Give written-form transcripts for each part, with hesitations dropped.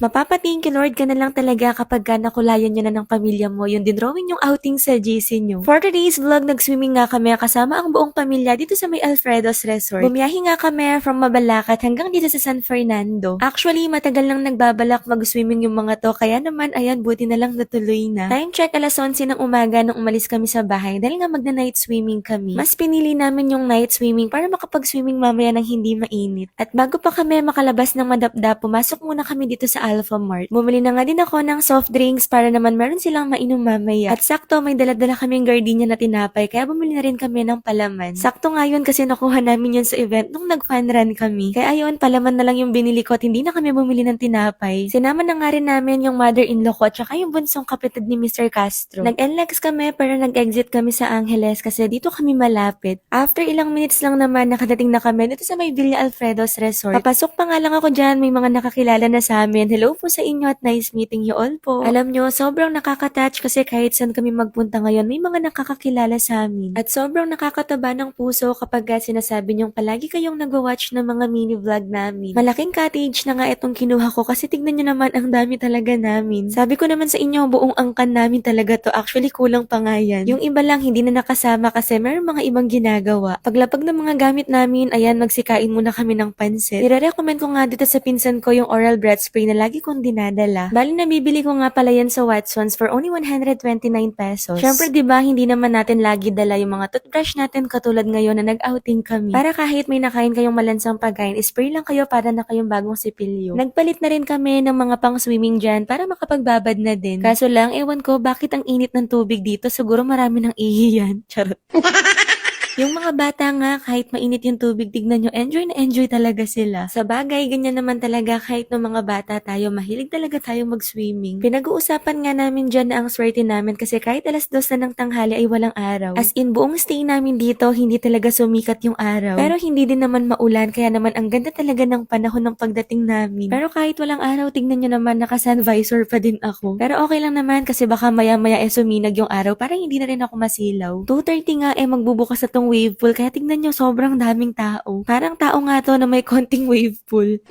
Mapapa-thank you Lord ka na lang talaga kapag nakulayan nyo na ng pamilya mo yung dinrawing yung outing sa GC nyo. For today's vlog, nag-swimming nga kami kasama ang buong pamilya dito sa may Alfredo's Resort. Bumiyahe nga kami from Mabalacat hanggang dito sa San Fernando. Actually, matagal nang nagbabalak mag-swimming yung mga to, kaya naman ayan, buti na lang natuloy na. Time check, alas 11 ng umaga nung umalis kami sa bahay dahil nga magna-night swimming kami. Mas pinili namin yung night swimming para makapag-swimming mamaya ng hindi mainit. At bago pa kami makalabas ng madapdap, pumasok muna kami dito sa Alpha Mart. Bumili na nga din ako ng soft drinks para naman meron silang mainom mamaya. At sakto may dala-dala kaming gardenia na tinapay kaya bumili na rin kami ng palaman. Sakto nga yun kasi nakuha namin yun sa event nung nag-fun run kami. Kaya ayun, palaman na lang yung binili ko at hindi na kami bumili ng tinapay. Sinama na nga rin namin yung mother-in-law ko at saka yung bunsong kapatid ni Mr. Castro. Nag-NLEX kami pero nag-exit kami sa Angeles kasi dito kami malapit. After ilang minutes lang naman nakadating na kami dito sa may Villa Alfredo's Resort. Papasok pa nga lang ako dyan, may mga nakakilala na sa amin. Hello po sa inyo at nice meeting you all po. Alam nyo, sobrang nakaka-touch kasi kahit saan kami magpunta ngayon, may mga nakakakilala sa amin. At sobrang nakakataba ng puso kapag sinasabi nyong palagi kayong nag-watch ng mga mini vlog namin. Malaking cottage na nga itong kinuha ko kasi tignan nyo naman ang dami talaga namin. Sabi ko naman sa inyo, buong angkan namin talaga to. Actually, kulang pa nga yan. Yung iba lang hindi na nakasama kasi meron mga ibang ginagawa. Paglapag ng mga gamit namin, ayan, magsikain muna kami ng pansit. Nire-recommend ko nga dito sa pinsan ko yung oral breath spray na lagi kong dinadala. Bali nabibili ko nga pala yan sa Watsons for only 129 pesos. Syempre 'di ba hindi naman natin lagi dala yung mga toothbrush natin katulad ngayon na nag-outing kami. Para kahit may nakain kayong malansang pagkain, spray lang kayo para na kayong bagong sipilyo. Nagpalit na rin kami ng mga pang swimming dyan para makapagbabad na din. Kaso lang, ewan ko bakit ang init ng tubig dito, siguro marami ng ihiyan. Charot. Yung mga bata nga, kahit mainit yung tubig, tignan nyo, enjoy na enjoy talaga sila. Sa bagay, ganyan naman talaga kahit ng mga bata tayo, mahilig talaga tayo mag-swimming. Pinag-uusapan nga namin dyan na ang swerte namin kasi kahit alas 2 na ng tanghali ay walang araw. As in, buong stay namin dito, hindi talaga sumikat yung araw. Pero hindi din naman maulan, kaya naman ang ganda talaga ng panahon ng pagdating namin. Pero kahit walang araw, tignan nyo naman, naka-sun visor pa din ako. Pero okay lang naman kasi baka maya-maya suminag yung araw para hindi na rin ako masilaw. 2:30 nga magbubukas na tong wave pool kaya tignan nyo sobrang daming tao. Parang tao nga to na may konting wave pool.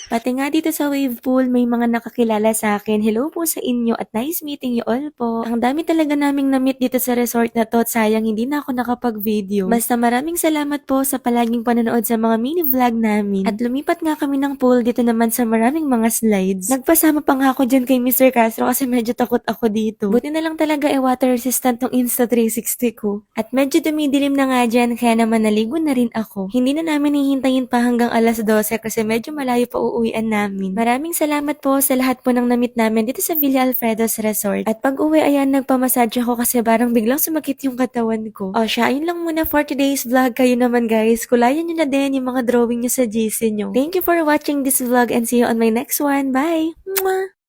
Pati nga dito sa wave pool, may mga nakakilala sa akin. Hello po sa inyo at nice meeting you all po. Ang dami talaga naming na-meet dito sa resort na to at sayang hindi na ako nakapag-video. Basta maraming salamat po sa palaging panonood sa mga mini vlog namin. At lumipat nga kami ng pool dito naman sa maraming mga slides. Nagpasama pa nga ako dyan kay Mr. Castro kasi medyo takot ako dito. Buti na lang talaga water resistant tong Insta360 ko. At medyo dumidilim na nga dyan kaya naman naligo na rin ako. Hindi na namin hihintayin pa hanggang alas 12 kasi medyo malayo pa uuwian namin. Maraming salamat po sa lahat po ng namit namin dito sa Villa Alfredo's Resort. At pag uwi, ayan, nagpamassage ako kasi parang biglang sumakit yung katawan ko. O siya, ayun lang muna for today's vlog. Kayo naman guys, kulayan nyo na din yung mga drawing nyo sa GC nyo. Thank you for watching this vlog and see you on my next one. Bye! Mwah!